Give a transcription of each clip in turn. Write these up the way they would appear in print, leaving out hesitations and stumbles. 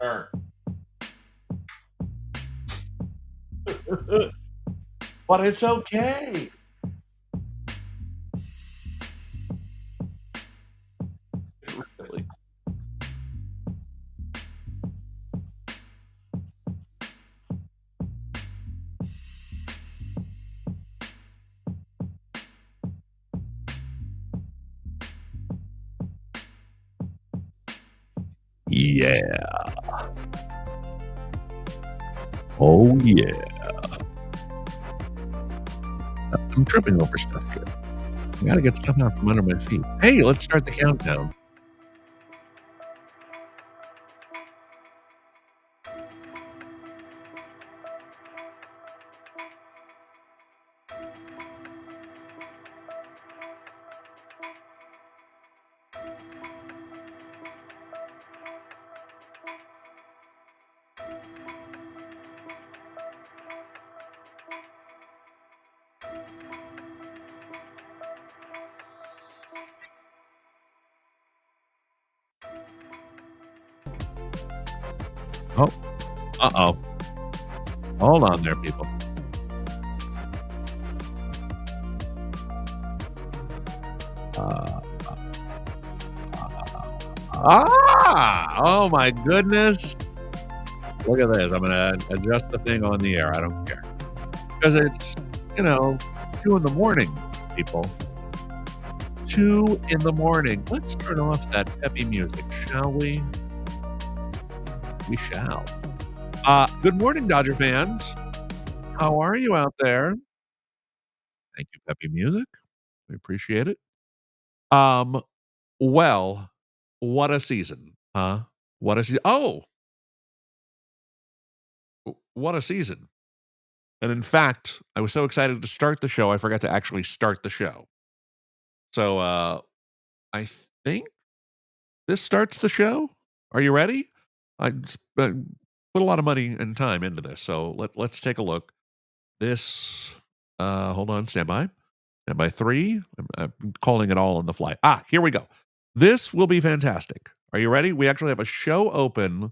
Sure. But it's okay. Really. Yeah. Oh, yeah. I'm tripping over stuff here. I gotta get stuff out from under my feet. Hey, let's start the countdown. Oh, uh-oh. Hold on there, people. Uh, oh my goodness. Look at this. I'm gonna adjust the thing on the air. I don't care. Because it's, 2 in the morning, people. 2 in the morning. Let's turn off that peppy music, shall we? We shall. Good morning, Dodger fans. How are you out there? Thank you, peppy music. We appreciate it. Um, well, what a season, huh? What a season. Oh, what a season. And in fact, I was so excited to start the show, I forgot to actually start the show. So, I think this starts the show. Are you ready? I put a lot of money and time into this, so let's take a look. This, hold on, stand by. Stand by 3. I'm calling it all on the fly. Here we go. This will be fantastic. Are you ready? We actually have a show open.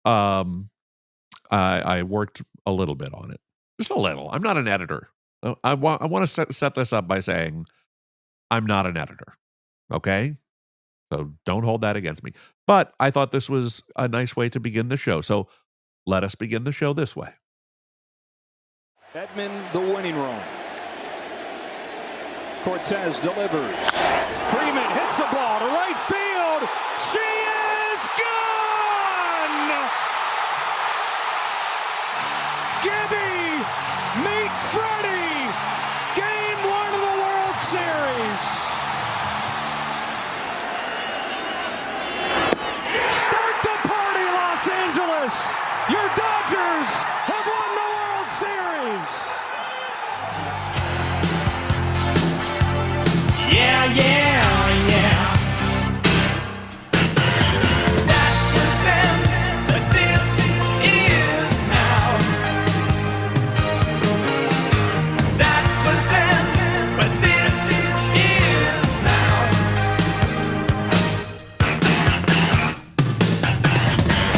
I worked a little bit on it. Just a little. I'm not an editor. I want to set this up by saying I'm not an editor. Okay? So don't hold that against me. But I thought this was a nice way to begin the show. So let us begin the show this way. Edman, the winning room. Cortez delivers. Freeman hits the ball to right field. She is gone! Gibby, meet Freddie. Game 1 of the World Series. Start the party, Los Angeles. Your Dodgers have won the World Series. Yeah, yeah, yeah. That was then, but this is now. That was then, but this is now.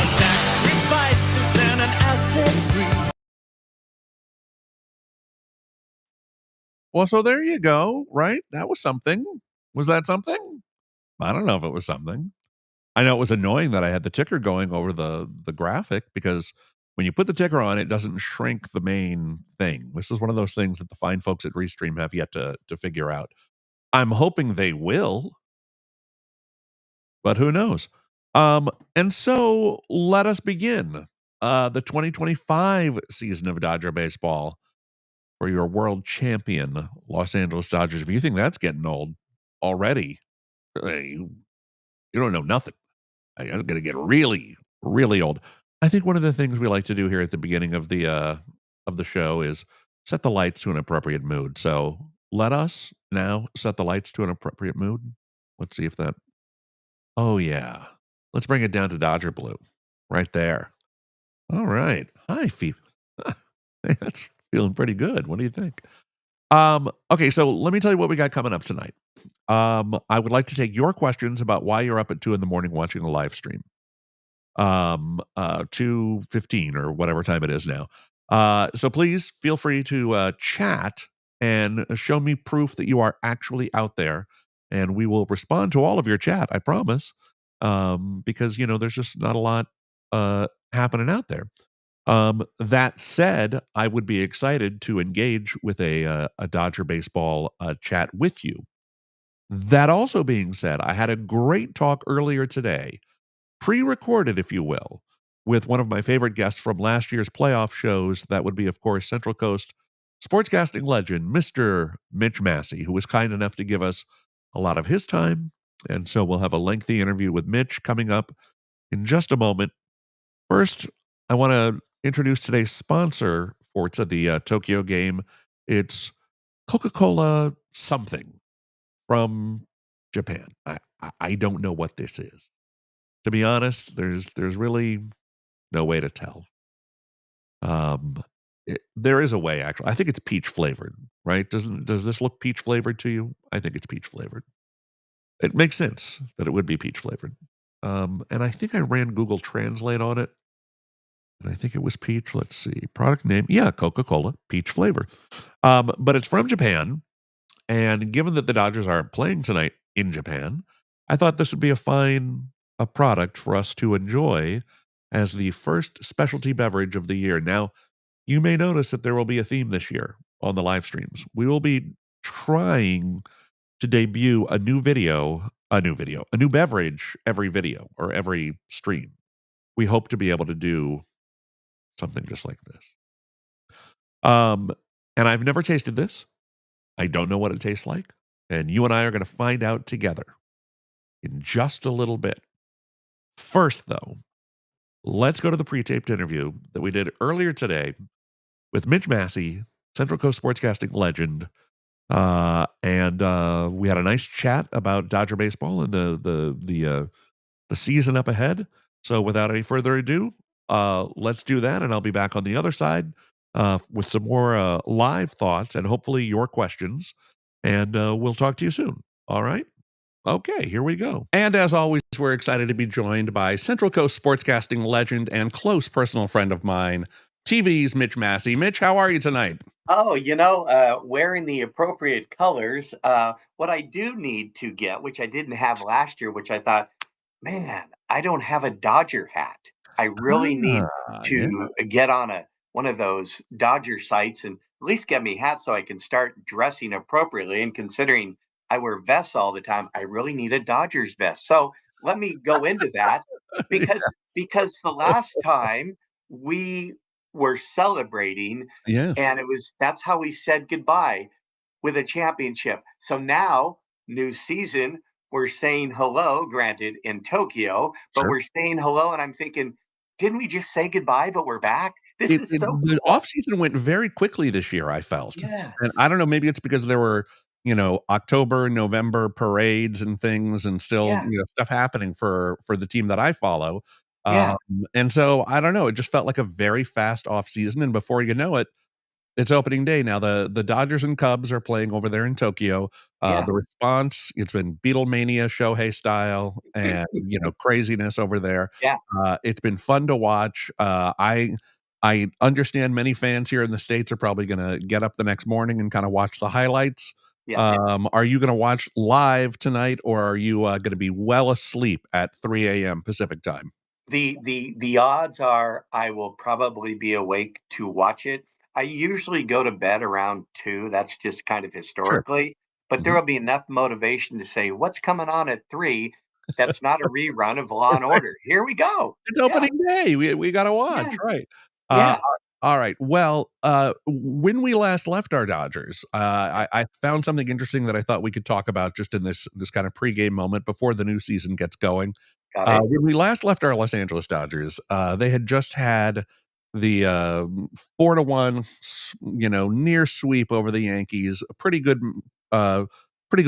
Sacrifices then an Aztec breeze. Well, so there you go, right? That was something. Was that something? I don't know if it was something. I know it was annoying that I had the ticker going over the graphic because when you put the ticker on, it doesn't shrink the main thing. This is one of those things that the fine folks at Restream have yet to figure out. I'm hoping they will, but who knows? And so let us begin the 2025 season of Dodger baseball for your world champion Los Angeles Dodgers. If you think that's getting old already, you don't know nothing. It's going to get really, really old. I think one of the things we like to do here at the beginning of the show is set the lights to an appropriate mood. So let us now set the lights to an appropriate mood. Let's see if that. Oh yeah, let's bring it down to Dodger blue, right there. All right. Hi, Fee. That's feeling pretty good. What do you think? Okay, so let me tell you what we got coming up tonight. I would like to take your questions about why you're up at 2 in the morning watching the live stream. 2:15 or whatever time it is now. So please feel free to chat and show me proof that you are actually out there, and we will respond to all of your chat, I promise. Because there's just not a lot happening out there. That said, I would be excited to engage with a Dodger baseball chat with you. That also being said, I had a great talk earlier today, pre-recorded, if you will, with one of my favorite guests from last year's playoff shows. That would be, of course, Central Coast sportscasting legend, Mr. Mitch Massey, who was kind enough to give us a lot of his time. And so we'll have a lengthy interview with Mitch coming up in just a moment. First, I want to introduce today's sponsor for the Tokyo game. It's Coca-Cola something from Japan. I don't know what this is. To be honest, there's really no way to tell. There is a way, actually. I think it's peach flavored, right? Does this look peach flavored to you? I think it's peach flavored. It makes sense that it would be peach flavored. And I think I ran Google Translate on it, and I think it was peach. Let's see. Product name. Yeah, Coca-Cola, peach flavor. But it's from Japan. And given that the Dodgers are playing tonight in Japan, I thought this would be a product for us to enjoy as the first specialty beverage of the year. Now, you may notice that there will be a theme this year on the live streams. We will be trying to debut a new beverage every video or every stream. We hope to be able to do something just like this. And I've never tasted this. I don't know what it tastes like. And you and I are going to find out together in just a little bit. First, though, let's go to the pre-taped interview that we did earlier today with Mitch Massey, Central Coast sportscasting legend. And we had a nice chat about Dodger baseball and the season up ahead. So without any further ado, let's do that. And I'll be back on the other side with some more live thoughts and hopefully your questions. And we'll talk to you soon. All right. Okay, here we go. And as always, we're excited to be joined by Central Coast sportscasting legend and close personal friend of mine, TV's Mitch Massey. Mitch, how are you tonight? Oh, wearing the appropriate colors. What I do need to get, which I didn't have last year, which I thought, man, I don't have a Dodger hat. I really need Yeah. to get on one of those Dodger sites and at least get me a hat so I can start dressing appropriately. And considering I wear vests all the time, I really need a Dodgers vest. So let me go into that because because the last time we were celebrating Yes. and that's how we said goodbye with a championship. So now, new season, we're saying hello, granted in Tokyo, but Sure. we're saying hello. And I'm thinking, didn't we just say goodbye, but we're back? This is so The cool. off season went very quickly this year, I felt. And Yes. I don't know, maybe it's because there were, October, November parades and things and still, Yeah. stuff happening for the team that I follow. Yeah. And so I don't know, it just felt like a very fast off season. And before you know it, it's opening day. Now the Dodgers and Cubs are playing over there in Tokyo. Yeah. The response, it's been Beatlemania, Shohei style, and craziness over there. Yeah. It's been fun to watch. I understand many fans here in the States are probably gonna get up the next morning and kind of watch the highlights. Yeah. Are you gonna watch live tonight, or are you gonna be well asleep at 3 a.m. Pacific time? The odds are I will probably be awake to watch it. I usually go to bed around 2, that's just kind of Sure. historically, but there Mhm. will be enough motivation to say, "What's coming on at 3?" That's not a rerun of Law& and Order. Here we go. It's Yeah. opening day. We gotta watch, Yes. right. Uh, Yeah. all right. Well, when we last left our Dodgers, I found something interesting that I thought we could talk about just in this kind of pregame moment before the new season gets going. Got it. When we last left our Los Angeles Dodgers, they had just had the 4-1, near sweep over the Yankees. A pretty good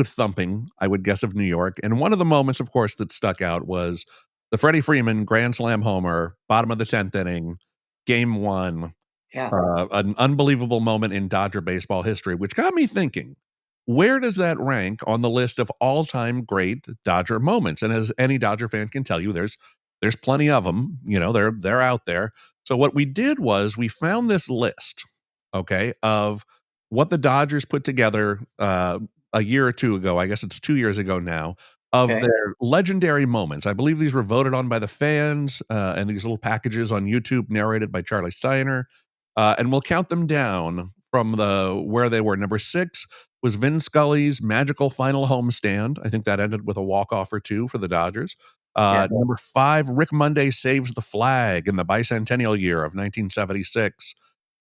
thumping, I would guess, of New York. And one of the moments, of course, that stuck out was the Freddie Freeman grand slam homer, bottom of the 10th inning, game 1. Yeah. An unbelievable moment in Dodger baseball history, which got me thinking, where does that rank on the list of all-time great Dodger moments? And as any Dodger fan can tell you, there's There's plenty of them. They're out there. So what we did was we found this list, okay, of what the Dodgers put together a year or two ago. I guess it's 2 years ago now, of Okay. their legendary moments. I believe these were voted on by the fans, and these little packages on YouTube narrated by Charlie Steiner. And we'll count them down from where they were. Number 6 was Vin Scully's magical final homestand. I think that ended with a walk-off or two for the Dodgers. Yes. Number 5, Rick Monday saves the flag in the bicentennial year of 1976.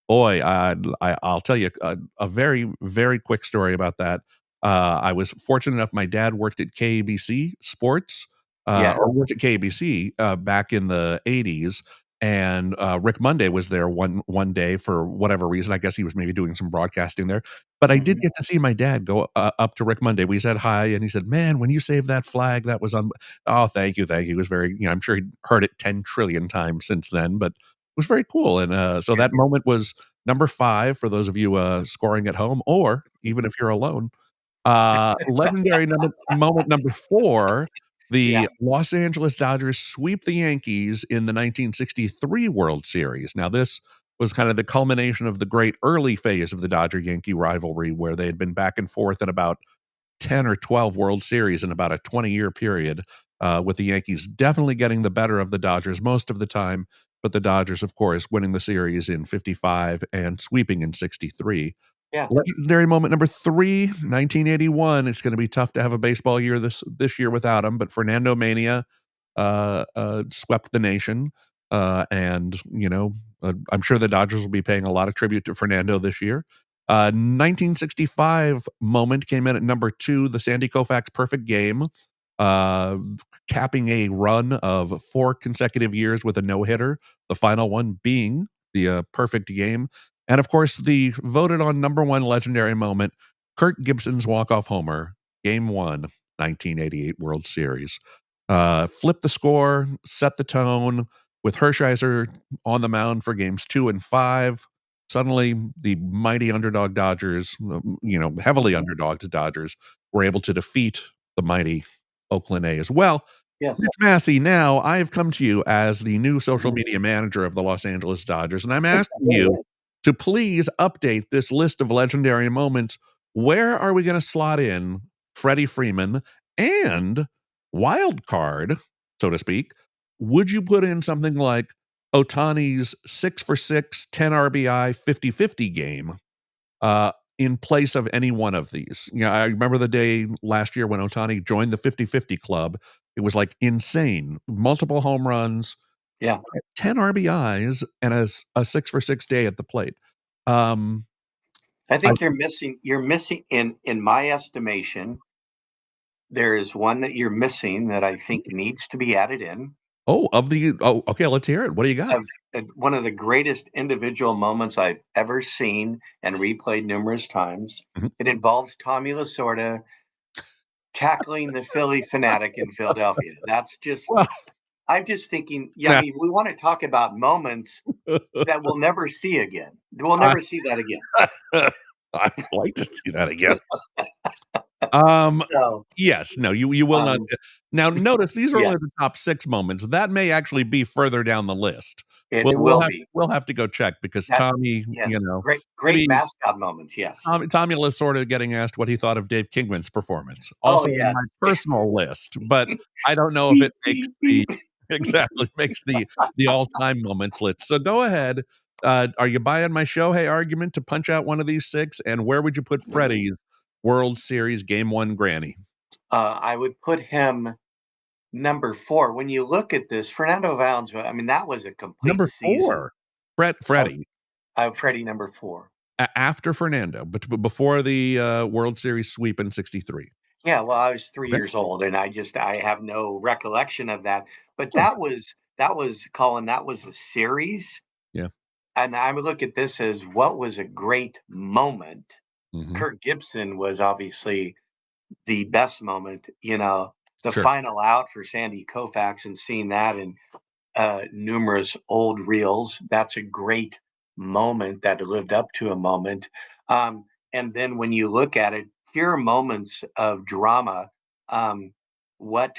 Boy, I'll tell you a very, very quick story about that. I was fortunate enough, my dad worked at KABC Sports, Yeah. or worked at KABC back in the 80s, and Rick Monday was there one day for whatever reason. I guess he was maybe doing some broadcasting there. But I did Mhm. get to see my dad go up to Rick Monday. We said hi, and he said, "Man, when you saved that flag, that was oh, thank you, thank you." It was very, I'm sure he'd heard it 10 trillion times since then, but it was very cool. And so that moment was number 5 for those of you scoring at home, or even if you're alone. Legendary moment number 4, Yeah. the Los Angeles Dodgers sweep the Yankees in the 1963 World Series. Now, this was kind of the culmination of the great early phase of the Dodger-Yankee rivalry, where they had been back and forth in about 10 or 12 World Series in about a 20-year period, with the Yankees definitely getting the better of the Dodgers most of the time, but the Dodgers, of course, winning the series in 55 and sweeping in 63. Yeah. Legendary moment number 3, 1981. It's gonna be tough to have a baseball year this year without him, but Fernando Mania swept the nation. I'm sure the Dodgers will be paying a lot of tribute to Fernando this year. 1965 moment came in at number 2, the Sandy Koufax perfect game, uh, capping a run of 4 consecutive years with a no-hitter, the final one being the perfect game. And of course, the voted on number 1 legendary moment, Kirk Gibson's walk-off homer, Game 1, 1988 World Series. Flipped the score, set the tone with Hershiser on the mound for games 2 and 5. Suddenly, the mighty underdog Dodgers, heavily underdogged Dodgers, were able to defeat the mighty Oakland A's. Well, Yes. Mitch Massey, now I have come to you as the new social media manager of the Los Angeles Dodgers, and I'm asking you to please update this list of legendary moments. Where are we going to slot in Freddie Freeman? And wild card, so to speak, would you put in something like Ohtani's 6 for 6, 10 RBI, 50-50 game in place of any one of these? I remember the day last year when Ohtani joined the 50-50 club. It was like insane. Multiple home runs, Yeah. 10 RBIs, and a 6 for 6 day at the plate. Um, I I think you're missing in my estimation, there is one that you're missing that I think needs to be added in. okay, let's hear it. What do you got? Of one of the greatest individual moments I've ever seen and replayed numerous times. Mhm. It involves Tommy Lasorda tackling the Philly Fanatic in Philadelphia. That's just Well, I'm just thinking, yeah, I now, mean, we want to talk about moments that we'll never see again. We'll I never see that again. I'd like to see that again. Um, So, yes, no, you will not. um, Now, notice these are only yes, the top 6 moments. That may actually be further down the list. it We'll will have be. we'll have to go check because That Tommy, yes, great maybe mascot moments. Yes. Tommy Lasorda getting asked what he thought of Dave Kingman's performance. Oh Also on yes. my personal list, but I don't know if Beep it makes beep beep. the all-time moments list. So go ahead. Are you buying my show hey argument to punch out one of these 6? And where would you put Freddie's World Series Game 1 granny? I would put him number 4. When you look at this, Fernando Valenzuela, I mean, that was a complete Number season 4, of Freddie, Freddie number 4. after Fernando, but before the World Series sweep in 63. Yeah, well, I was 3 Okay. years old, and I have no recollection of that. But Okay. that was Colin. That was a series, Yeah. and I would look at this as what was a great moment. Mhm. Kirk Gibson was obviously the best moment. The Sure. final out for Sandy Koufax, and seeing that in numerous old reels. That's a great moment that lived up to a moment. And then when you look at it, here are moments of drama. Um, what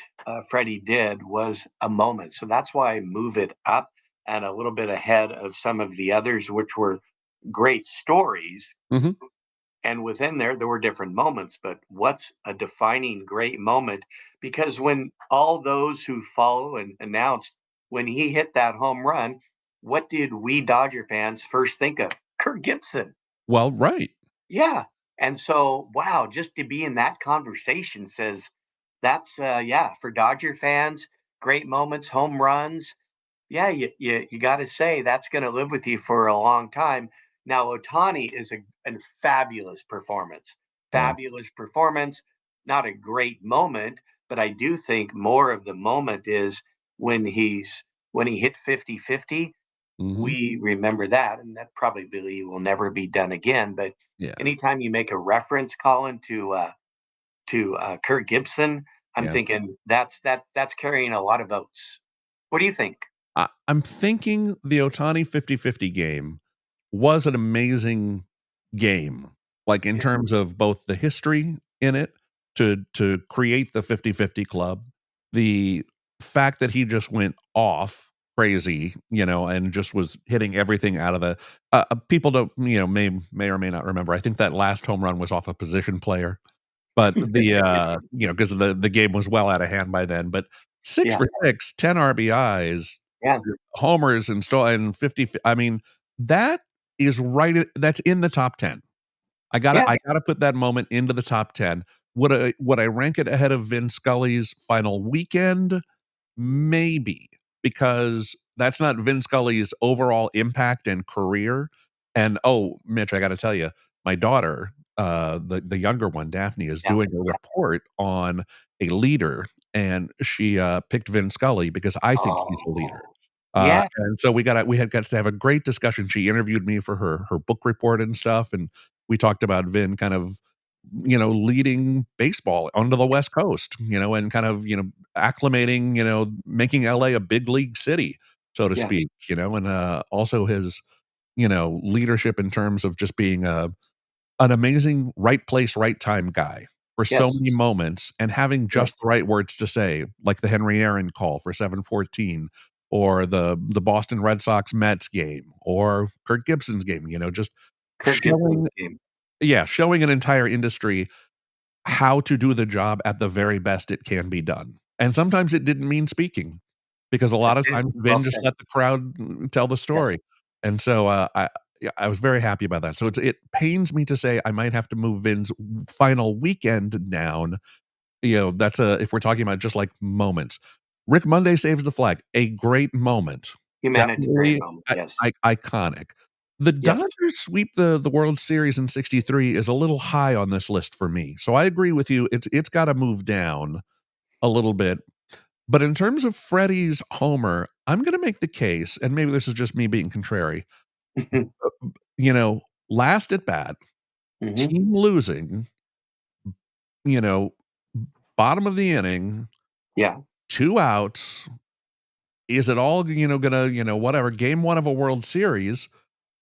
Freddie did was a moment. So that's why I move it up and a little bit ahead of some of the others, which were great stories. Mhm. And within there were different moments. But what's a defining great moment? Because when all those who follow and announced when he hit that home run, what did we Dodger fans first think of? Kirk Gibson. Well, right. Yeah. And so, wow, just to be in that conversation says that's yeah, for Dodger fans, great moments, home runs. Yeah, you got to say that's going to live with you for a long time. Now, Otani is a fabulous performance. Yeah. Fabulous performance, not a great moment, but I do think more of the moment is when he hit 50-50. Mhm. We remember that, and that probably will never be done again. But Yeah. anytime you make a reference, Colin, to Kirk Gibson, I'm Yeah. thinking that's carrying a lot of votes. What do you think? I'm thinking the Otani 50-50 game was an amazing game, like, in Yeah. terms of both the history in it to create the 50-50 club, the fact that he just went off crazy, and just was hitting everything out of the people don't, may or may not remember, I think that last home run was off a position player, but It's a good one. 'cause the game was well out of hand by then, but 6 Yeah, for 6, 10 RBIs, yeah, homers and 50 I mean, that is that's in the top 10. yeah. I gotta put that moment into the top 10. Would I rank it ahead of Vin Scully's final weekend? Maybe, because that's not Vin Scully's overall impact and career. And, oh, Mitch, I gotta tell you, my daughter, the younger one, Daphne, is Yeah. doing a report on a leader, and she, picked Vin Scully because I think he's a leader. Oh, yeah, And so we had got to have a great discussion. She interviewed me for her book report and stuff, and we talked about Vin kind of, leading baseball onto the West Coast, and kind of, acclimating, making LA a big league city, so to yeah, speak, and also his, leadership in terms of just being an amazing right place, right time guy for so yes, many moments and having yes. just the right words to say, like the Henry Aaron call for 7-14 or the Boston Red Sox Mets game or Kirk Gibson's game, just Kirk showing Gibson's game. showing an entire industry how to do the job at the very best it can be done. And sometimes it didn't mean speaking, because a lot That's of it. times Well Vin just said. let the crowd tell the Yes. story. And so, I was very happy about that. So it pains me to say I might have to move Vin's final weekend down. That's if we're talking about just like moments. Rick Monday saves the flag, a great moment. Humanitarian Definitely moment. Yes. iconic. The Yes. Dodgers sweep the World Series in '63 is a little high on this list for me. So I agree with you. It's gotta move down a little bit. But in terms of Freddie's homer, I'm gonna make the case, and maybe this is just me being contrary, you know, last at bat, Hmm. team losing, you know, bottom of the inning, Yeah. 2 outs. Is it all, gonna, whatever, game 1 of a World Series,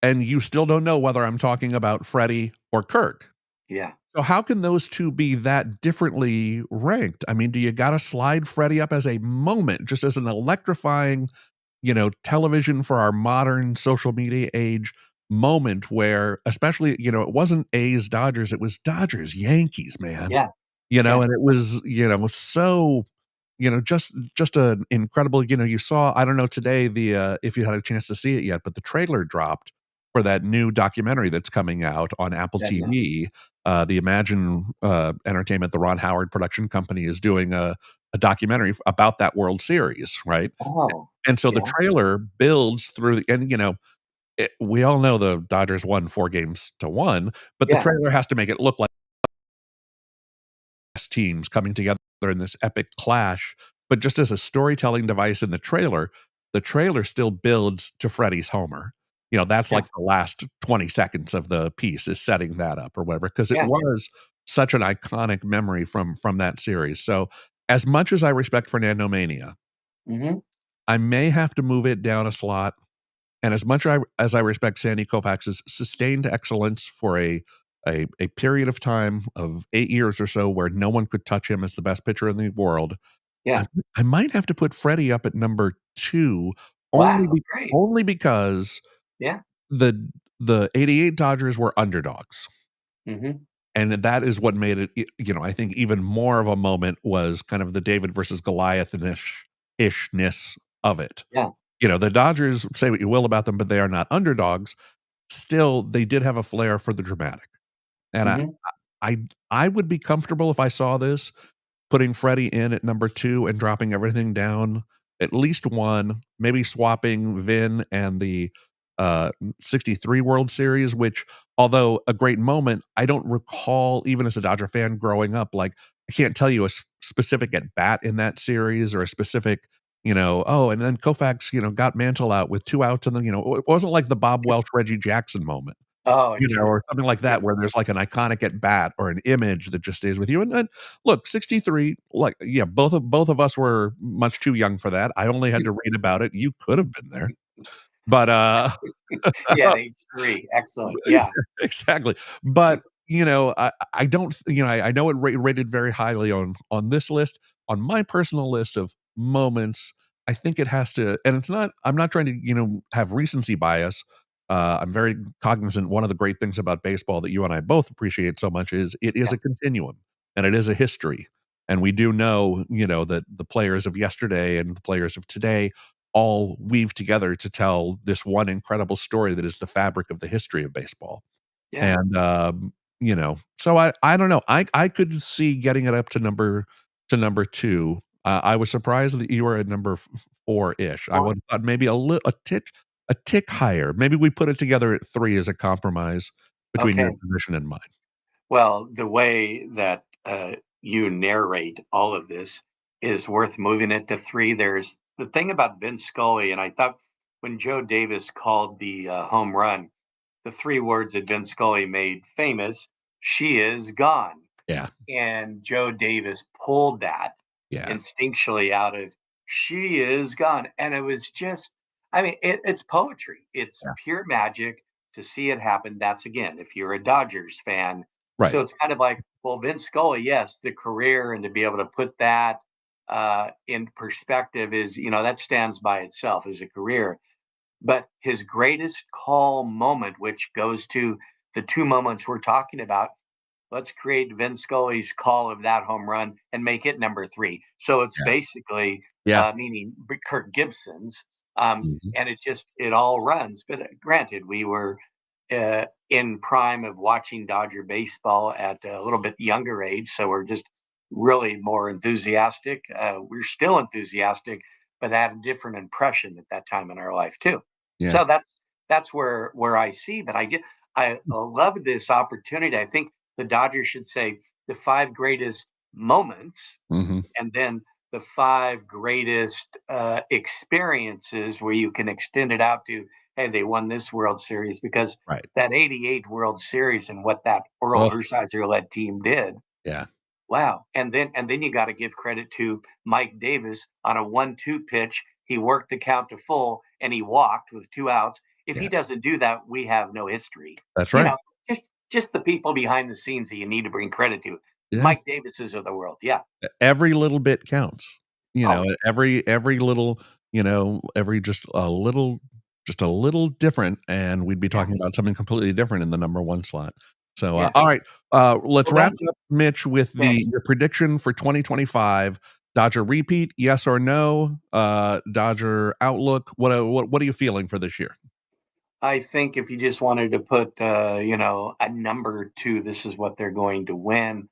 and you still don't know whether I'm talking about Freddie or Kirk. Yeah. So how can those 2 be that differently ranked? I mean, do you gotta slide Freddie up as a moment, just as an electrifying, television for our modern social media age moment where especially, it wasn't A's Dodgers, it was Dodgers Yankees, man. Yeah. Yeah. And it was, so, just an incredible, you saw, I don't know today if you had a chance to see it yet, but the trailer dropped for that new documentary that's coming out on Apple Yeah. Yeah. TV. The Imagine Entertainment, the Ron Howard production company, is doing a documentary about that World Series, right? Oh, And so the yeah. trailer builds through and, we all know the Dodgers won 4 games to 1, but the Yeah. trailer has to make it look like teams coming together in this epic clash. But just as a storytelling device in the trailer still builds to Freddie's homer. That's Yeah. like the last 20 seconds of the piece is setting that up or whatever, because it Yeah. was such an iconic memory from that series. So as much as I respect Fernando Mania, Hmm. I may have to move it down a slot. And as much as I respect Sandy Koufax's sustained excellence for a a period of time of 8 years or so where no one could touch him as the best pitcher in the world. I Yeah. I might have to put Freddie up at number 2 only Wow. be Great. only because Yeah. the the '88 Dodgers were underdogs, Hmm. and that is what made it, I think even more of a moment was kind of the David versus Goliath-ishness of it. Yeah. The Dodgers, say what you will about them, but they are not underdogs. Still, they did have a flair for the dramatic, and Hmm. I I would be comfortable if I saw this, putting Freddie in at number 2 and dropping everything down at least 1, maybe swapping Vin and the, uh, 63 World Series, which, although a great moment, I don't recall, even as a Dodger fan growing up, like, I can't tell you a specific at bat in that series or a specific, "Oh, and then Koufax, got Mantle out with 2 outs," and then, it wasn't like the Bob Welch, Reggie Jackson moment. Oh, Or something like yeah. that where there's, like, an iconic at bat or an image that just stays with you, and then, look, 63, like, yeah, both of us were much too young for that. I only had to read about it. You could have been there. But, Yeah. Age three. Excellent. Yeah. exactly. But, I don't I know it rated very highly on this list. On my personal list of moments, I think it has to, and I'm not trying to, have recency bias. I'm very cognizant, one of the great things about baseball that you and I both appreciate so much is it is Yeah. a continuum, and it is a history. And we do know, that the players of yesterday and the players of today all weave together to tell this one incredible story that is the fabric of the history of baseball. Yeah. And, so I don't know. I could see getting it up to number 2. I was surprised that you were at number 4-ish. I Well, would have thought maybe a tick higher. Maybe we put it together at 3 as a compromise between your okay. position and mine. Well, the way that you narrate all of this is worth moving it to three. There's the thing about Vince Scully, and I thought when Joe Davis called the home run, the three words that Vince Scully made famous, "She is gone." Yeah, And Joe Davis pulled that yeah, instinctually out of "She is gone." And it was just, I mean, it's poetry. It's yeah. pure magic to see it happen. That's again, if you're a Dodgers fan. Right. So it's kind of like, well, Vince Scully, yes, the career, and to be able to put that in perspective is, that stands by itself as a career. But his greatest call moment, which goes to the two moments we're talking about, let's create Vin Scully's call of that home run and make it number three. So it's Yeah, basically yeah. meaning Kirk Gibson's, Mhm. and it all runs. But granted, we were in prime of watching Dodger baseball at a little bit younger age, so we're just really more enthusiastic. We're still enthusiastic, but had a different impression at that time in our life too. Yeah. So that's where I see. But I love this opportunity. I think the Dodgers should say the five greatest moments, Mhm. and then the five greatest experiences where you can extend it out to, hey, they won this World Series because Right. that '88 World Series and what that Earl Oh, Hershiser led team did. yeah, Wow. And then you got to give credit to Mike Davis on a 1-2 pitch. He worked the count to full and he walked with two outs. If he yeah. doesn't do that, we have no history. That's You right. know, just the people behind the scenes that you need to bring credit to. Yeah. Mike Davises of the world. Yeah. Every little bit counts. Always. Every little, every just a little different, and we'd be Yeah. talking about something completely different in the number 1 slot. So, Yeah. all right, let's Well, wrap thank it you. up, Mitch, with Thank your prediction for 2025. Dodger repeat, yes or no? Dodger outlook, what are you feeling for this year? I think if you just wanted to put, a number to this is what they're going to win,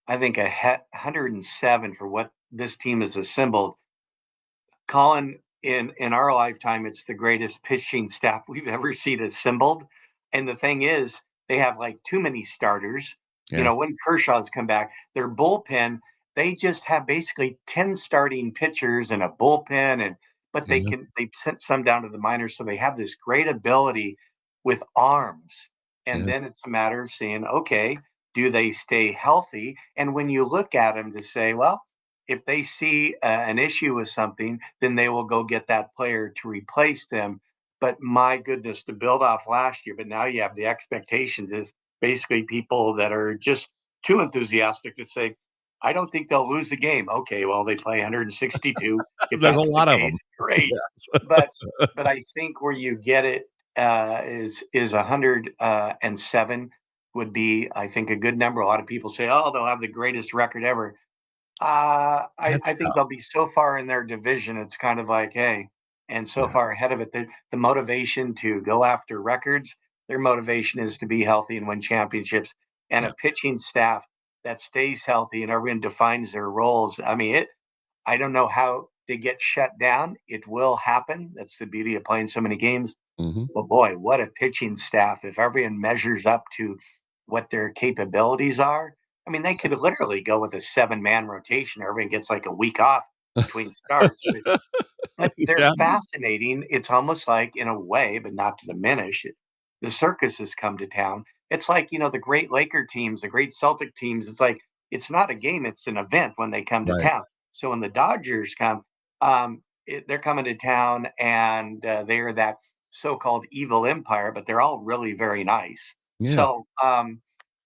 I think 107 for what this team has assembled. Colin, in our lifetime, it's the greatest pitching staff we've ever seen assembled. And the thing is, they have like too many starters. Yeah. When Kershaw's come back, their bullpen, they just have basically 10 starting pitchers and a bullpen, and but Yeah. they've sent some down to the minors, so they have this great ability with arms. And Yeah. then it's a matter of saying, okay, do they stay healthy? And when you look at them to say, well, if they see an issue with something, then they will go get that player to replace them. But my goodness, to build off last year, but now you have the expectations is basically people that are just too enthusiastic to say, I don't think they'll lose the game. Okay, well, they play 162. If There's a that's the lot of them. case, great. Yes. But I think where you get it is 107 would be, I think, a good number. A lot of people say, oh, they'll have the greatest record ever. That's I think tough. they'll be so far in their division. It's kind of like, hey, and so Yeah. far ahead of it, the motivation to go after records, their motivation is to be healthy and win championships, and Yeah. a pitching staff that stays healthy and everyone defines their roles. I mean, it. I don't know how they get shut down. It will happen. That's the beauty of playing so many games. Mhm. But boy, what a pitching staff. If everyone measures up to what their capabilities are, I mean, they could literally go with a 7-man rotation. Everyone gets like a week off between starts, but they're Yeah. fascinating. It's almost like, in a way, but not to diminish it, the circus has come to town. It's like, the great Laker teams, the great Celtic teams. It's like, it's not a game, it's an event when they come to Right. town. So when the Dodgers come, they're coming to town, and they're that so-called evil empire, but they're all really very nice. Yeah. So,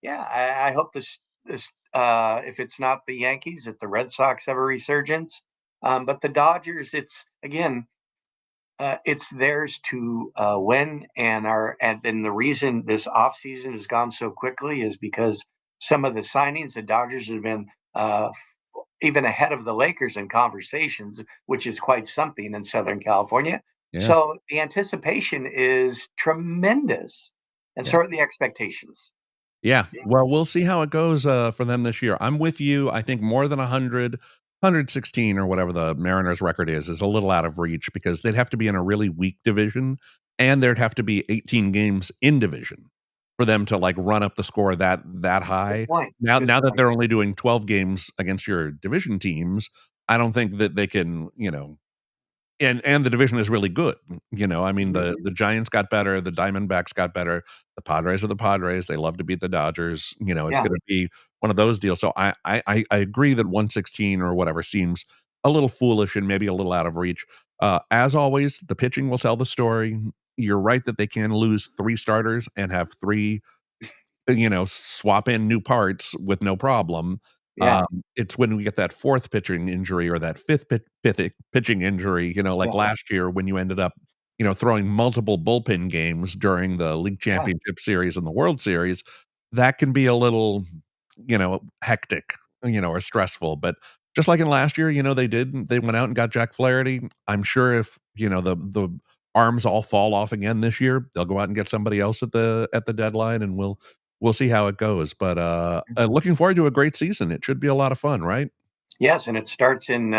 yeah, I hope this if it's not the Yankees, that the Red Sox have a resurgence. But the Dodgers, it's again, it's theirs to win, and then the reason this offseason has gone so quickly is because some of the signings, the Dodgers have been even ahead of the Lakers in conversations, which is quite something in Southern California. Yeah. So the anticipation is tremendous, and Yeah. so are the expectations. Yeah. Well, we'll see how it goes for them this year. I'm with you. I think more than 100, 116 or whatever the Mariners record is a little out of reach because they'd have to be in a really weak division and there'd have to be 18 games in division for them to like run up the score that Good high. point. Now Good that point. they're only doing 12 games against your division teams, I don't think that they can, and the division is really good. I mean, Mhm. the Giants got better, the Diamondbacks got better, the Padres are the Padres. They love to beat the Dodgers. It's Yeah. going to be one of those deals. So I agree that 116 or whatever seems a little foolish and maybe a little out of reach. As always, the pitching will tell the story. You're right that they can lose 3 starters and have 3 swap in new parts with no problem. Yeah. It's when we get that 4th pitching injury or that 5th pitching injury, like Yeah. last year when you ended up, throwing multiple bullpen games during the league Yeah. championship series and the World Series, that can be a little, hectic, or stressful. But just like in last year, they went out and got Jack Flaherty. I'm sure if, the arms all fall off again this year, they'll go out and get somebody else at the deadline and we'll see how it goes, but, looking forward to a great season. It should be a lot of fun, right? Yes, and it starts in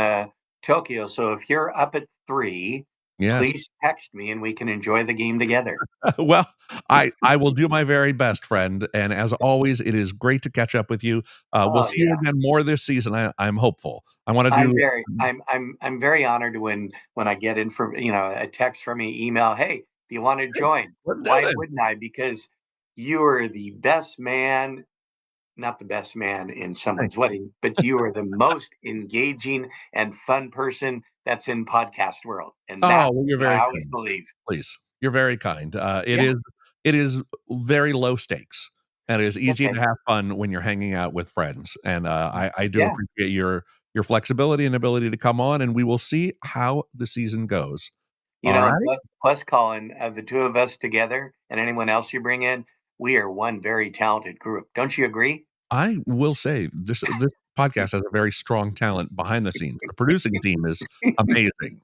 Tokyo. So if you're up at 3, Yes. please text me and we can enjoy the game together. Well, I will do my very best, friend, and as always, it is great to catch up with you. We'll Oh see you yeah. again more this season. I'm hopeful. I wanna I'm do very I'm very honored when I get in from a text from me, email, hey, do you want to join? let's do Why this. wouldn't I? Because you are the best man, not the best man in Thank someone's you. wedding, but you are the most engaging and fun person that's in podcast world. And Oh, that's well, you're what I very always kind. believe. Please. You're very kind. It Yeah, is very low stakes, and it is it's easy to okay. have fun when you're hanging out with friends, and, I do Yeah. appreciate your flexibility and ability to come on, and we will see how the season goes. And Alright? plus, Colin, of the two of us together and anyone else you bring in, we are one very talented group. Don't you agree? I will say this podcast has a very strong talent behind the scenes. The producing team is amazing,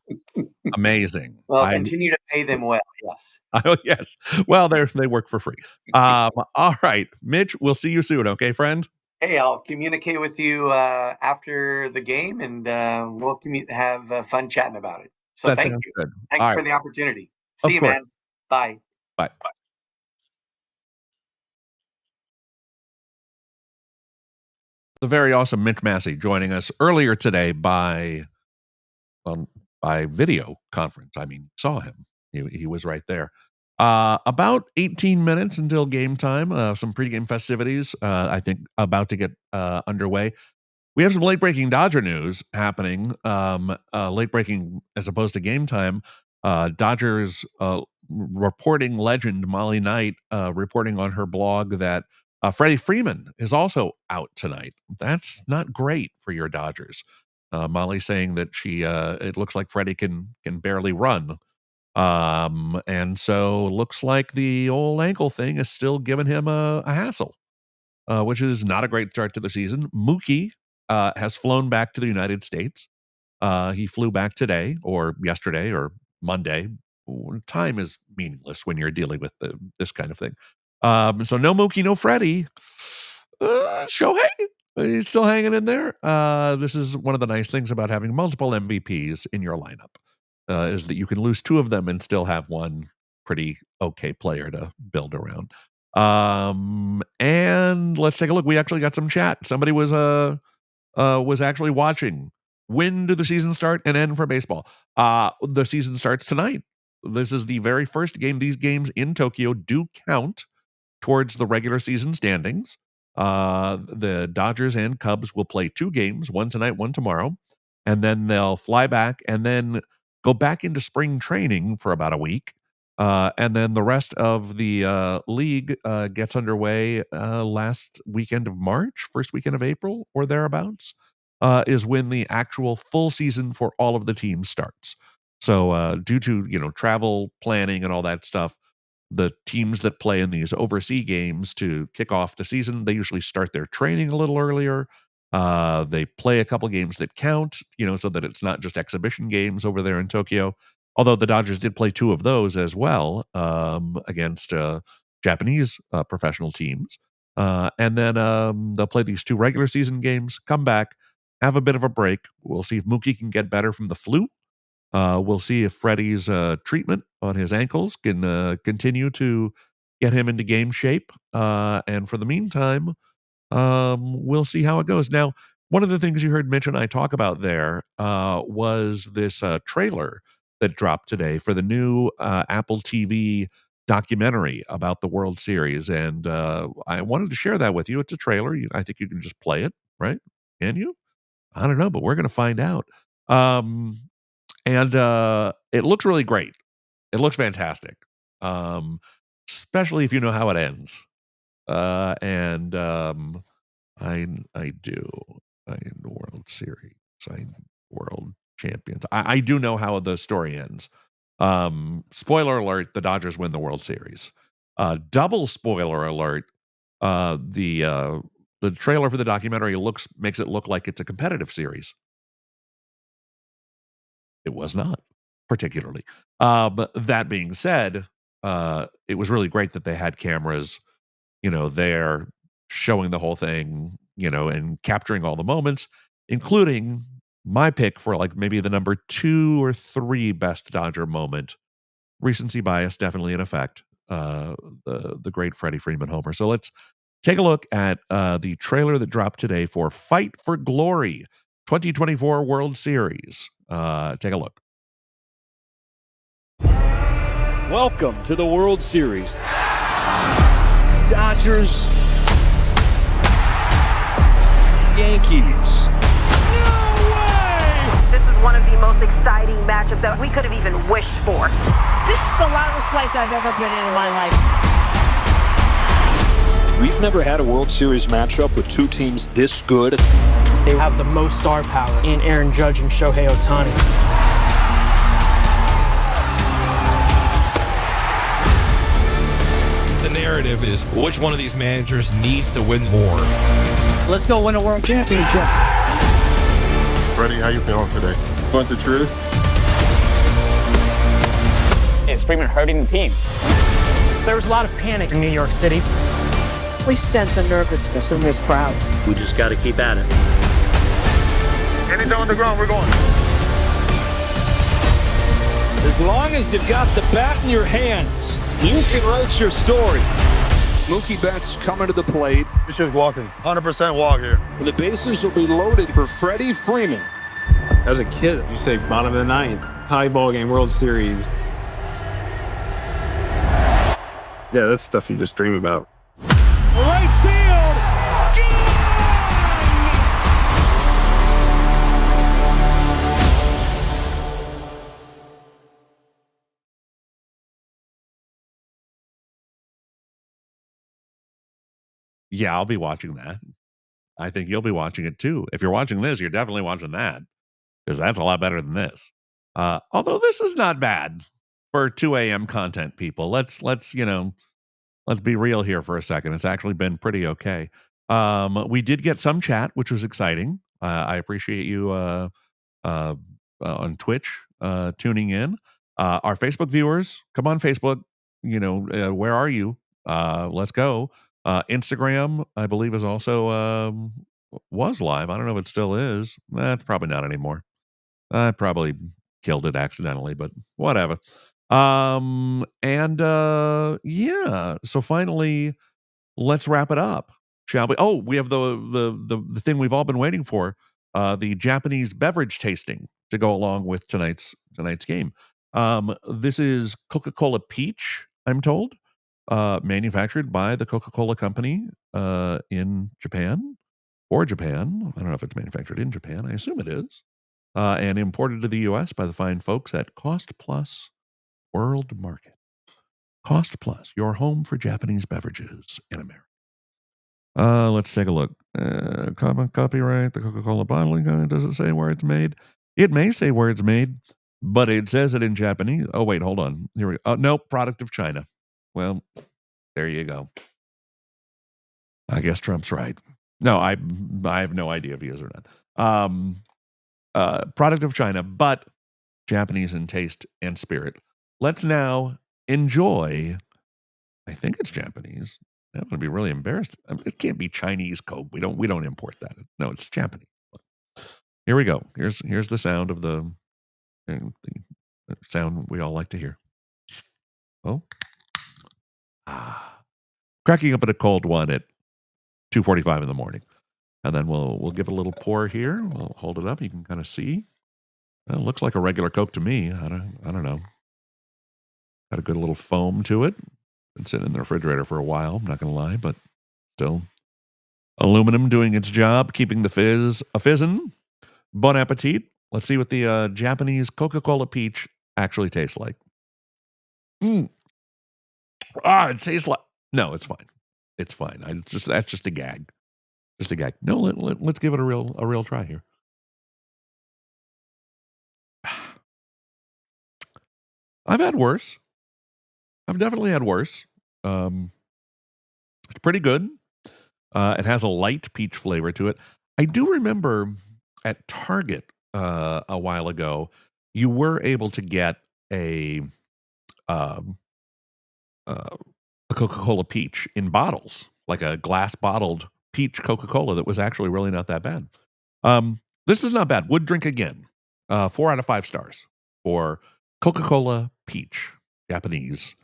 amazing. Well, I continue to pay them well. Yes. oh, yes. Well, they work for free. Alright, Mitch, we'll see you soon, okay, friend? Hey, I'll communicate with you after the game, and we'll have fun chatting about it. So That thank sounds you. good. Thanks Alright, for the opportunity. See of you, course. man. Bye. Bye. The very awesome Mitch Massey joining us earlier today by video conference. I mean, saw him. He was right there. About 18 minutes until game time. Some pregame festivities, I think, about to get underway. We have some late breaking Dodger news happening. Late breaking as opposed to game time. Dodgers reporting legend Molly Knight reporting on her blog that Freddie Freeman is also out tonight. That's not great for your Dodgers. Molly saying that it looks like Freddie can barely run. And so looks like the old ankle thing is still giving him a hassle, which is not a great start to the season. Mookie has flown back to the United States. He flew back today or yesterday or Monday. Time is meaningless when you're dealing with this kind of thing. So no Mookie, no Freddie. Shohei, he's still hanging in there. This is one of the nice things about having multiple MVPs in your lineup, is that you can lose two of them and still have one pretty okay player to build around. And let's take a look. We actually got some chat. Somebody was actually watching. When do the season start and end for baseball? The season starts tonight. This is the very first game. These games in Tokyo do count towards the regular season standings. The Dodgers and Cubs will play two games, one tonight, one tomorrow, and then they'll fly back and then go back into spring training for about a week. And then the rest of the league gets underway last weekend of March, first weekend of April, or thereabouts, is when the actual full season for all of the teams starts. So due to travel planning and all that stuff, the teams that play in these overseas games to kick off the season, they usually start their training a little earlier. They play a couple games that count, so that it's not just exhibition games over there in Tokyo. Although the Dodgers did play two of those as well against Japanese professional teams. And then they'll play these two regular season games, come back, have a bit of a break. We'll see if Mookie can get better from the flu. We'll see if Freddie's treatment on his ankles can continue to get him into game shape. And for the meantime, we'll see how it goes. Now, one of the things you heard Mitch and I talk about there was this trailer that dropped today for the new Apple TV documentary about the World Series. And I wanted to share that with you. It's a trailer. I think you can just play it, right? Can you? I don't know, but we're going to find out. And it looks really great. It looks fantastic, especially if you know how it ends. And I do. World Series. World champions. I do know how the story ends. Spoiler alert, the Dodgers win the World Series. Double spoiler alert, the trailer for the documentary makes it look like it's a competitive series. It was not, particularly. But that being said, it was really great that they had cameras, there showing the whole thing, and capturing all the moments, including my pick for maybe the number 2 or 3 best Dodger moment. Recency bias definitely in effect. The great Freddie Freeman homer. So let's take a look at the trailer that dropped today for Fight for Glory 2024 World Series. Take a look. Welcome to the World Series. Dodgers, Yankees. No way! This is one of the most exciting matchups that we could have even wished for. This is the loudest place I've ever been in my life. We've never had a World Series matchup with two teams this good. They have the most star power in Aaron Judge and Shohei Ohtani. The narrative is which one of these managers needs to win more. Let's go win a world championship. Freddie, how you feeling today? Want the truth? Is Freeman hurting the team? There was a lot of panic in New York City. We sense a nervousness in this crowd. We just got to keep at it. Anything on the ground, we're going. As long as you've got the bat in your hands, you can write your story. Mookie Betts coming to the plate. It's just walking. 100% walk here. And the bases will be loaded for Freddie Freeman. As a kid, you say bottom of the ninth, tie ball game, World Series. Yeah, that's stuff you just dream about. Right field. Yeah, I'll be watching that. I think you'll be watching it too. If you're watching this, you're definitely watching that because that's a lot better than this. Although this is not bad for 2 a.m. content, people. Let's be real here for a second. It's actually been pretty okay. We did get some chat, which was exciting. I appreciate you on Twitch tuning in. Our Facebook viewers, come on Facebook. Where are you? Let's go. Instagram, I believe, is also was live. I don't know if it still is. It's probably not anymore. I probably killed it accidentally, but whatever. Yeah. So finally, let's wrap it up, shall we? Oh, we have the thing we've all been waiting for, the Japanese beverage tasting to go along with tonight's game. This is Coca-Cola Peach, I'm told, manufactured by the Coca-Cola Company in Japan or Japan. I don't know if it's manufactured in Japan. I assume it is. And imported to the U.S. by the fine folks at Cost Plus World Market. Cost Plus, your home for Japanese beverages in America. Let's take a look. Copyright, the Coca-Cola bottling company. Does it say where it's made? It may say where it's made, but it says it in Japanese. Oh, wait, hold on. Here we go. Nope, product of China. Well, there you go. I guess Trump's right. No, I have no idea if he is or not. Product of China, but Japanese in taste and spirit. Let's now enjoy. I think it's Japanese. I'm going to be really embarrassed. It can't be Chinese Coke. We don't import that. No, it's Japanese. Here we go. Here's the sound of the sound we all like to hear. Oh, cracking up at a cold one at 2:45 in the morning, and then we'll give it a little pour here. We'll hold it up. You can kind of see. Well, it looks like a regular Coke to me. I don't know. Got a good little foam to it. Been sitting in the refrigerator for a while. I'm not going to lie, but still, aluminum doing its job, keeping the fizz a fizzin'. Bon appetit. Let's see what the Japanese Coca-Cola Peach actually tastes like. It tastes like. No, it's fine. It's fine. That's just a gag. Just a gag. No, let's give it a real try here. I've had worse. I've definitely had worse. It's pretty good. It has a light peach flavor to it. I do remember at Target a while ago, you were able to get a Coca-Cola Peach in bottles, like a glass bottled peach Coca-Cola that was actually really not that bad. This is not bad. Would drink again. 4 out of 5 stars for Coca-Cola Peach, Japanese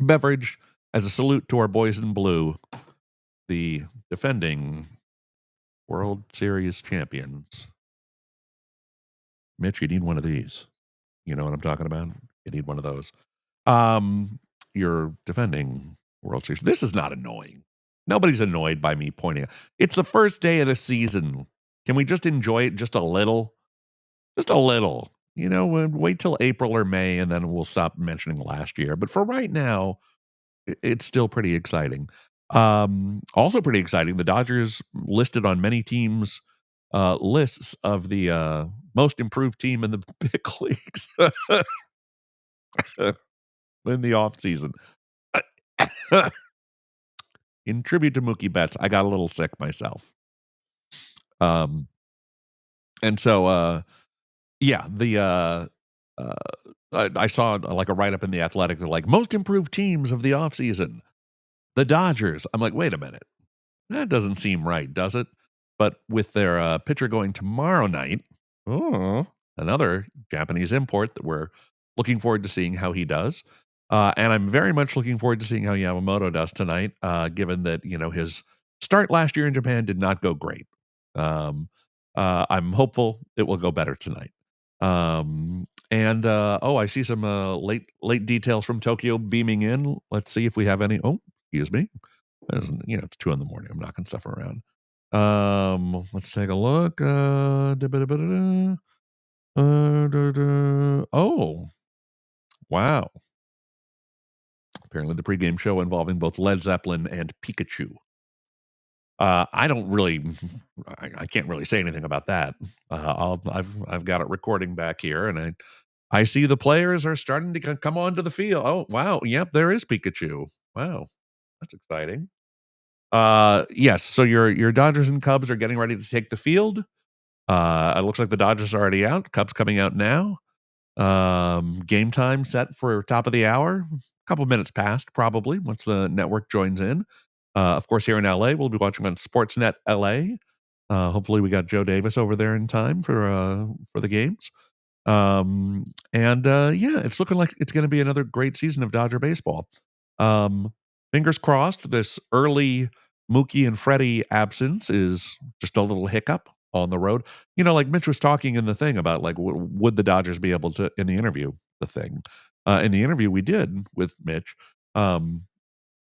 beverage, as a salute to our boys in blue, the defending World Series champions. Mitch, you need one of these. You know what I'm talking about? You need one of those. You're defending World Series. This is not annoying. Nobody's annoyed by me pointing out. It's the first day of the season. Can we just enjoy it just a little? Just a little. Wait till April or May, and then we'll stop mentioning last year. But for right now, it's still pretty exciting. Also pretty exciting, the Dodgers listed on many teams' lists of the most improved team in the big leagues in the offseason. In tribute to Mookie Betts, I got a little sick myself. And so, yeah, I saw like a write-up in The Athletic. They're like, most improved teams of the offseason. The Dodgers. I'm like, wait a minute. That doesn't seem right, does it? But with their pitcher going tomorrow night, another Japanese import that we're looking forward to seeing how he does. And I'm very much looking forward to seeing how Yamamoto does tonight, given that, his start last year in Japan did not go great. I'm hopeful it will go better tonight. I see some late details from Tokyo beaming in. Let's see if we have any. Oh, excuse me. It's 2 a.m. I'm knocking stuff around. Let's take a look. Oh, wow. Apparently the pregame show involving both Led Zeppelin and Pikachu I don't really, I can't really say anything about that. I've got it recording back here, and I see the players are starting to come onto the field. Oh wow, yep, there is Pikachu. Wow, that's exciting. Yes, so your Dodgers and Cubs are getting ready to take the field. It looks like the Dodgers are already out. Cubs coming out now. Game time set for top of the hour. A couple minutes past, probably, once the network joins in. Of course, here in LA, we'll be watching on Sportsnet LA. Hopefully, we got Joe Davis over there in time for the games. Yeah, it's looking like it's going to be another great season of Dodger baseball. Fingers crossed. This early Mookie and Freddie absence is just a little hiccup on the road. You know, like Mitch was talking in the thing about like would the Dodgers be able to in the interview. In the interview we did with Mitch. You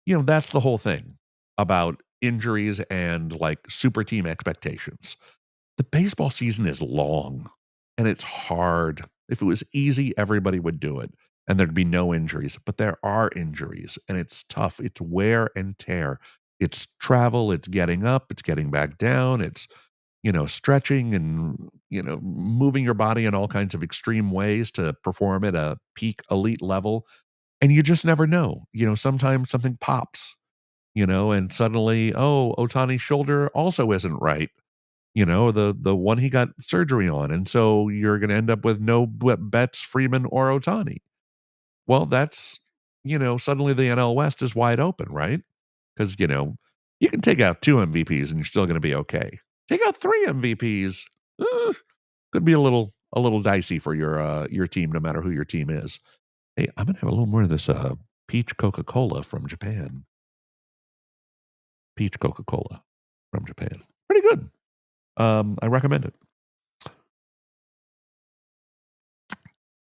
know, that's the whole thing about injuries and like super team expectations. The baseball season is long and it's hard. If it was easy, everybody would do it and there'd be no injuries, but there are injuries and it's tough. It's wear and tear. It's travel, it's getting up, it's getting back down, it's, you know, stretching and, you know, moving your body in all kinds of extreme ways to perform at a peak elite level. And you just never know. You know, sometimes something pops, you know, and suddenly, oh, Otani's shoulder also isn't right. You know, the one he got surgery on. And so you're going to end up with no Betts, Freeman, or Otani. Well, that's, you know, suddenly the NL West is wide open, right? Because, you know, you can take out 2 MVPs and you're still going to be okay. Take out 3 MVPs, could be a little dicey for your team, no matter who your team is. Hey, I'm gonna have a little more of this peach Coca-Cola from Japan. Peach Coca-Cola from Japan, pretty good. I recommend it.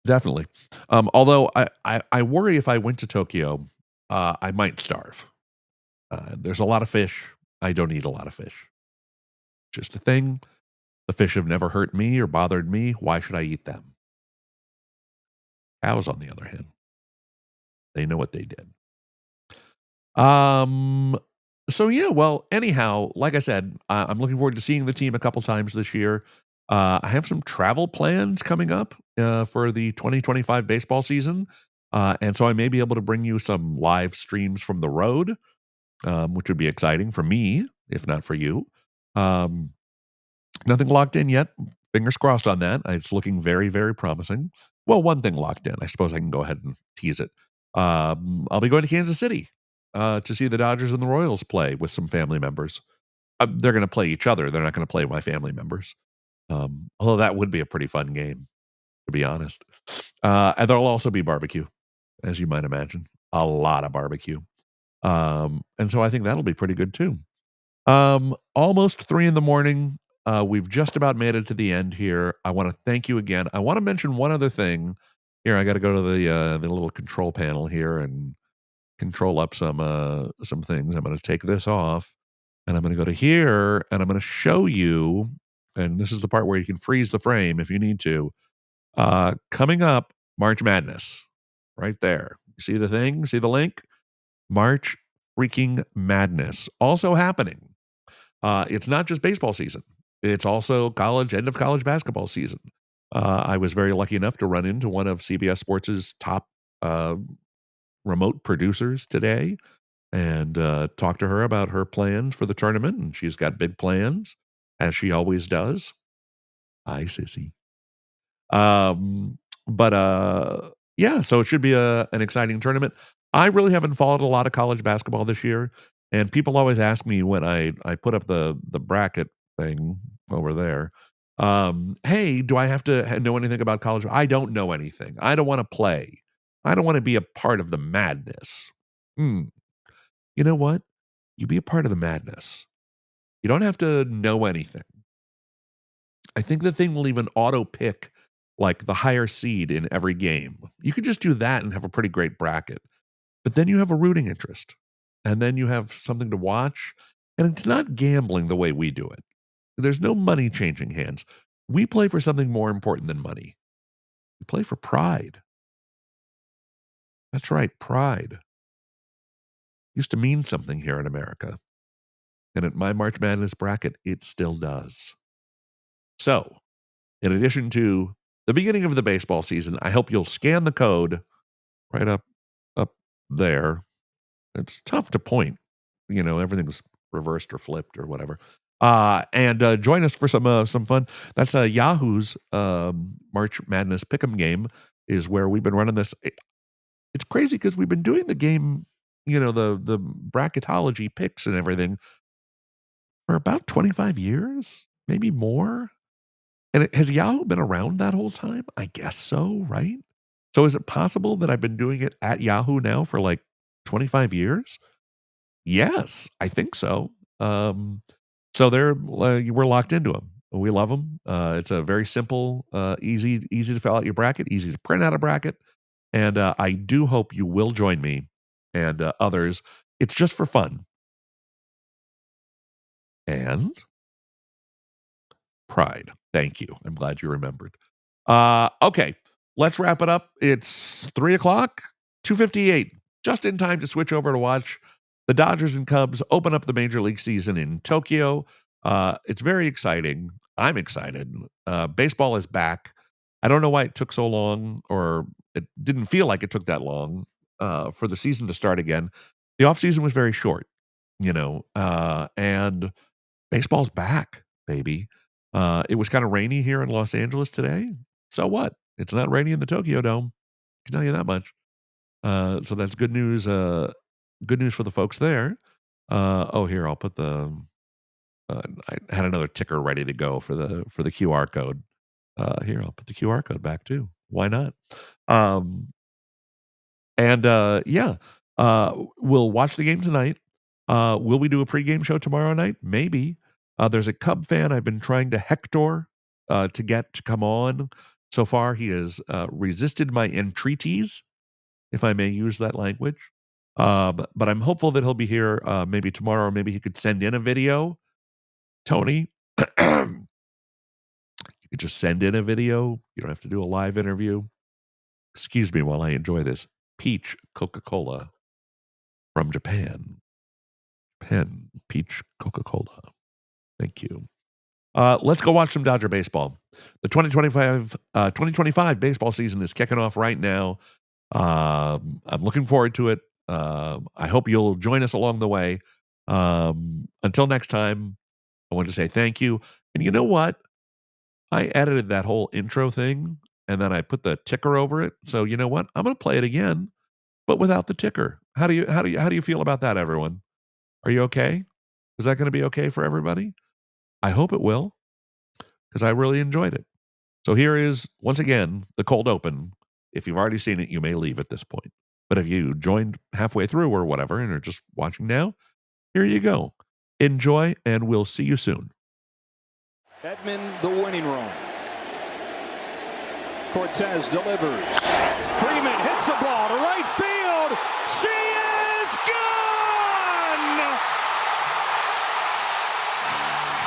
Definitely. Although I worry if I went to Tokyo, I might starve. There's a lot of fish. I don't eat a lot of fish. Just a thing. The fish have never hurt me or bothered me. Why should I eat them? Cows, on the other hand, they know what they did. So yeah, well, anyhow, like I said, I'm looking forward to seeing the team a couple times this year. I have some travel plans coming up for the 2025 baseball season. And so I may be able to bring you some live streams from the road, which would be exciting for me, if not for you. Nothing locked in yet. Fingers crossed on that. It's looking very, very promising. Well, one thing locked in. I suppose I can go ahead and tease it. I'll be going to Kansas City to see the Dodgers and the Royals play with some family members. They're going to play each other. They're not going to play my family members. Although that would be a pretty fun game, to be honest. And there'll also be barbecue, as you might imagine. A lot of barbecue. And so I think that'll be pretty good too. Almost 3 a.m. We've just about made it to the end here. I want to thank you again. I want to mention one other thing. Here, I got to go to the little control panel here and control up some things. I'm going to take this off, and I'm going to go to here, and I'm going to show you. And this is the part where you can freeze the frame if you need to. Coming up, March Madness, right there. You see the thing? See the link? March freaking Madness also happening. It's not just baseball season. It's also end of college basketball season. I was very lucky enough to run into one of CBS Sports' top remote producers today and talk to her about her plans for the tournament. And she's got big plans, as she always does. Hi, sissy. Yeah, so it should be an exciting tournament. I really haven't followed a lot of college basketball this year. And people always ask me when I put up the bracket thing over there, hey, do I have to know anything about college? I don't know anything. I don't want to play. I don't want to be a part of the madness. You know what? You be a part of the madness. You don't have to know anything. I think the thing will even auto pick like the higher seed in every game. You could just do that and have a pretty great bracket. But then you have a rooting interest. And then you have something to watch. And it's not gambling the way we do it. There's no money changing hands. We play for something more important than money. We play for pride. That's right, pride. Used to mean something here in America. And at my March Madness bracket, it still does. So, in addition to the beginning of the baseball season, I hope you'll scan the code right up there. It's tough to point. Everything's reversed or flipped or whatever. And join us for some fun. That's Yahoo's March Madness Pick'em game is where we've been running this. It's crazy because we've been doing the game, the bracketology picks and everything for about 25 years, maybe more. And has Yahoo been around that whole time? I guess so, right? So is it possible that I've been doing it at Yahoo now for like 25 years? Yes, I think so. So we're locked into them. We love them. It's a very simple, easy to fill out your bracket, easy to print out a bracket. And I do hope you will join me and others. It's just for fun. And pride. Thank you. I'm glad you remembered. Okay, let's wrap it up. It's 3:00, 2:58. Just in time to switch over to watch the Dodgers and Cubs open up the Major League season in Tokyo. It's very exciting. I'm excited. Baseball is back. I don't know why it took so long, or it didn't feel like it took that long for the season to start again. The offseason was very short, and baseball's back, baby. It was kind of rainy here in Los Angeles today. So what? It's not rainy in the Tokyo Dome. I can tell you that much. So that's good news. Good news for the folks there. Here, I'll put the I had another ticker ready to go for the QR code. Here, I'll put the QR code back too. Why not? We'll watch the game tonight. Will we do a pregame show tomorrow night? Maybe. There's a Cub fan I've been trying to hector to get to come on. So far, he has resisted my entreaties, if I may use that language. But I'm hopeful that he'll be here maybe tomorrow, or maybe he could send in a video. Tony, you could just send in a video. You don't have to do a live interview. Excuse me while I enjoy this peach Coca-Cola from Japan. Peach Coca-Cola. Thank you. Let's go watch some Dodger baseball. The 2025 baseball season is kicking off right now. I'm looking forward to it. I hope you'll join us along the way. Until next time, I want to say thank you. And you know what? I edited that whole intro thing, and then I put the ticker over it. So you know what? I'm going to play it again, but without the ticker. How do you feel about that, everyone? Are you okay? Is that going to be okay for everybody? I hope it will, because I really enjoyed it. So here is, once again, the cold open. If you've already seen it, you may leave at this point. But if you joined halfway through or whatever and are just watching now, here you go. Enjoy, and we'll see you soon. Edman, the winning run. Cortez delivers. Freeman hits the ball to right field. She is gone!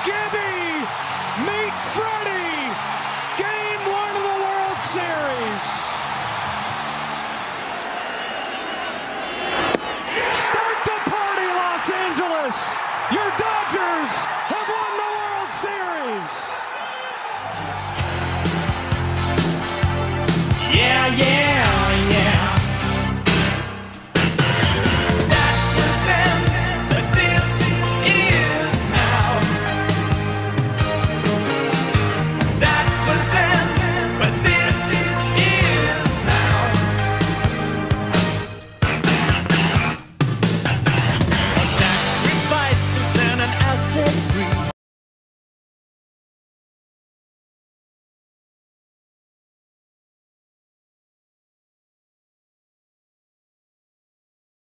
Gibby, meet Freddie. Game 1 of the World Series. Start the party, Los Angeles. Your